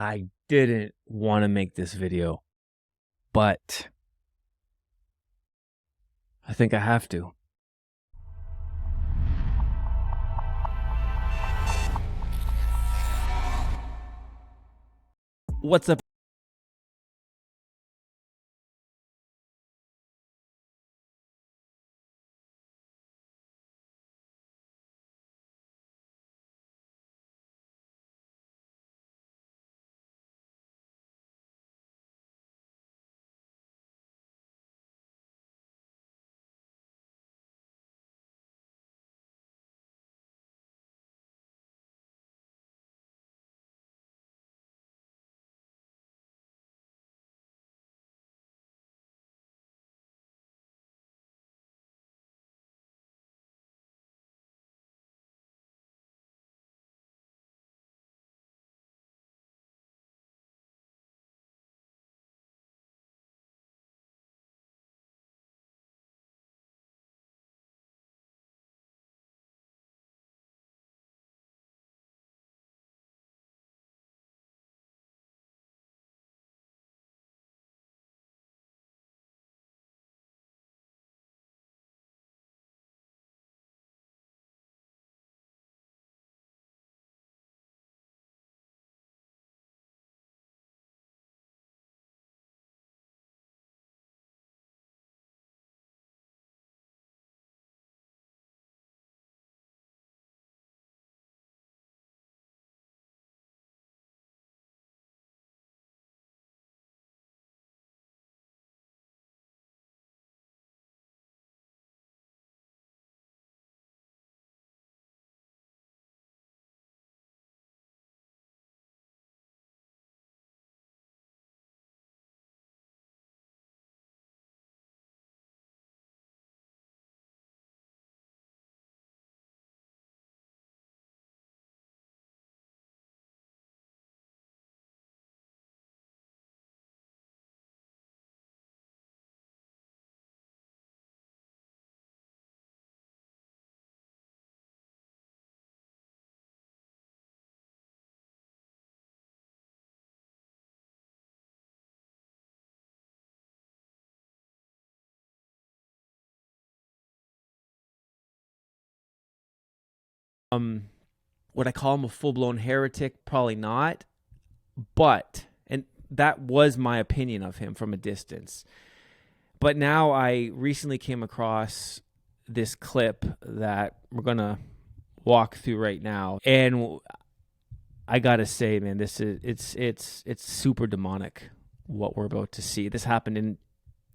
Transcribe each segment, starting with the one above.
I didn't want to make this video, but I think I have to. What's up? Um, would I call him a full-blown heretic? Probably not. But, and that was my opinion of him from a distance. But now I recently came across this clip that we're gonna walk through right now, and I gotta say, man, this is it's super demonic what we're about to see. This happened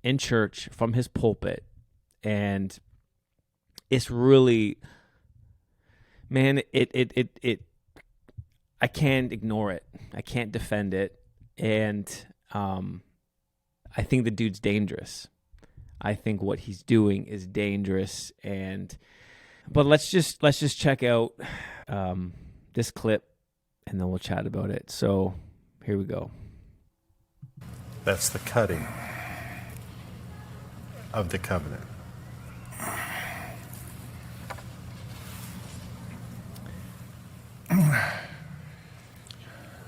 in church from his pulpit, and it's really, man, it I can't ignore it. I can't defend it, and I think the dude's dangerous. I think what he's doing is dangerous, but let's just check out this clip, and then we'll chat about it. So here we go. That's the cutting of the covenant.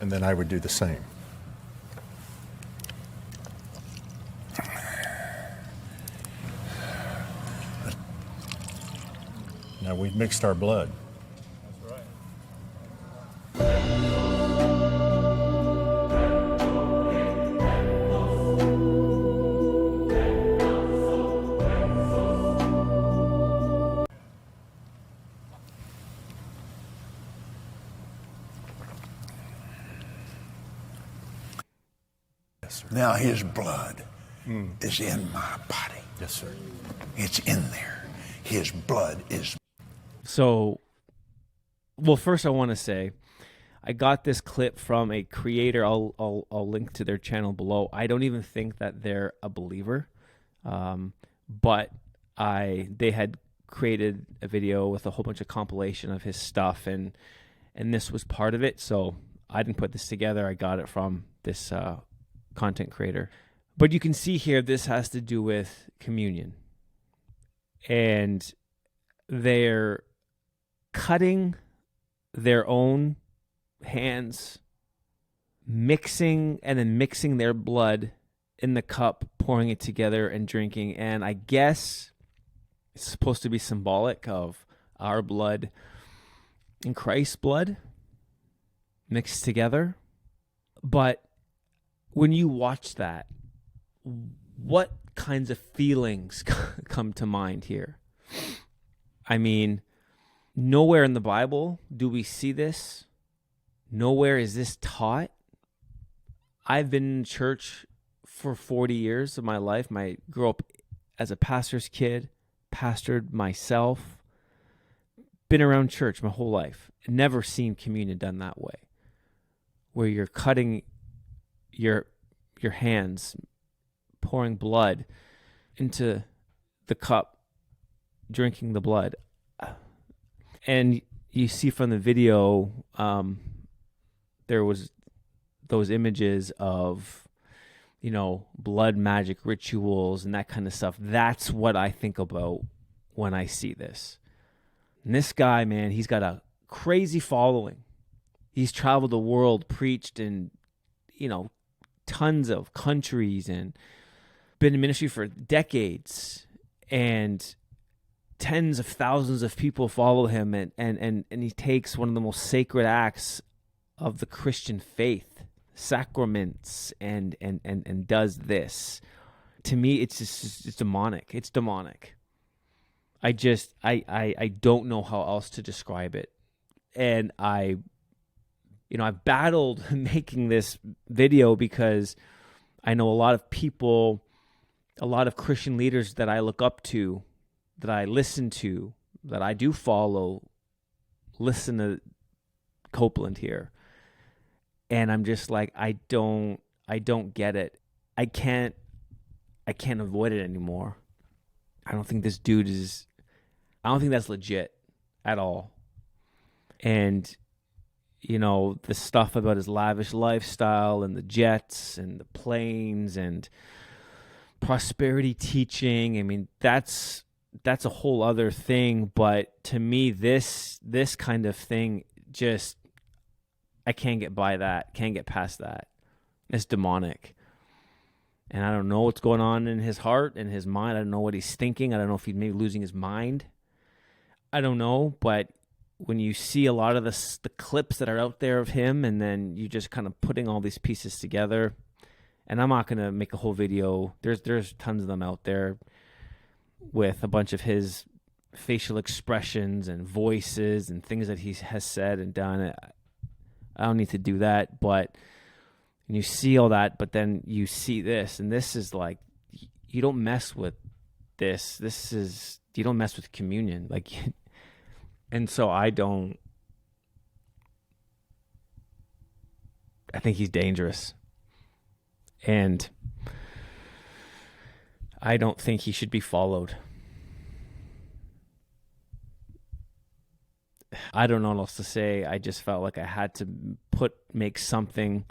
And then I would do the same. Now we've mixed our blood. That's right. Yes, sir. Now his blood is in my body. Yes, sir. It's in there. His blood is. So, well, first I want to say I got this clip from a creator. I'll link to their channel below. I don't even think that they're a believer, but they had created a video with a whole bunch of compilation of his stuff, and this was part of it. So I didn't put this together. I got it from this content creator. But you can see here this has to do with communion, and they're cutting their own hands, mixing their blood in the cup, pouring it together and drinking. And I guess it's supposed to be symbolic of our blood and Christ's blood mixed together. But when you watch that, what kinds of feelings come to mind here? I mean, nowhere in the Bible do we see this. Nowhere is this taught. I've been in church for 40 years of my life. I grew up as a pastor's kid, pastored myself, been around church my whole life. Never seen communion done that way, where you're cutting your hands, pouring blood into the cup, drinking the blood. And you see from the video, there was those images of, blood magic rituals and that kind of stuff. That's what I think about when I see this. And this guy, man, he's got a crazy following. He's traveled the world, preached in, tons of countries, and been in ministry for decades. And tens of thousands of people follow him, and he takes one of the most sacred acts of the Christian faith, sacraments, and does this. To me, it's demonic. It's demonic. I don't know how else to describe it. And I battled making this video because I know a lot of people, a lot of Christian leaders that I look up to, that I listen to, that I do follow, listen to Copeland here. And I'm just like, I don't get it. I can't avoid it anymore. I don't think this dude I don't think that's legit at all. And, the stuff about his lavish lifestyle and the jets and the planes and prosperity teaching, I mean, that's a whole other thing. But to me, this kind of thing, just, I can't get by that, can't get past that. It's demonic. And I don't know what's going on in his heart and his mind. I don't know what he's thinking. I don't know if he's maybe losing his mind. I don't know. But when you see a lot of the clips that are out there of him, and then you just kind of putting all these pieces together, and I'm not going to make a whole video. There's tons of them out there with a bunch of his facial expressions and voices and things that he has said and done. I don't need to do that, but and you see all that, but then you see this, and this is like, you don't mess with this. You don't mess with communion. And so I think he's dangerous. And I don't think he should be followed. I don't know what else to say. I just felt like I had to make something,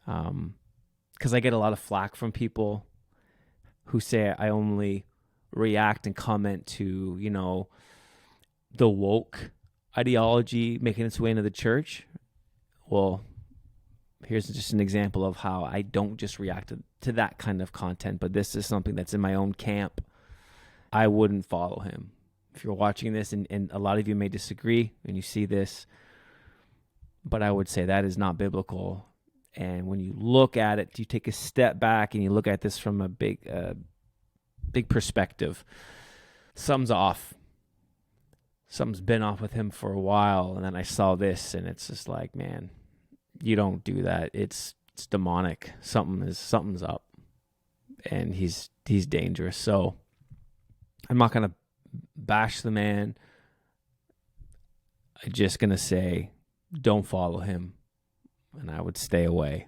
because I get a lot of flack from people who say I only react and comment to, the woke ideology making its way into the church. Well, here's just an example of how I don't just react to that kind of content, but this is something that's in my own camp. I wouldn't follow him. If you're watching this, and a lot of you may disagree and you see this, but I would say that is not biblical. And when you look at it, you take a step back and you look at this from a big perspective, something's off. Something's been off with him for a while, and then I saw this, and it's just like, man, you don't do that. It's demonic. Something's up, and he's dangerous. So I'm not gonna bash the man. I'm just gonna say, don't follow him, and I would stay away.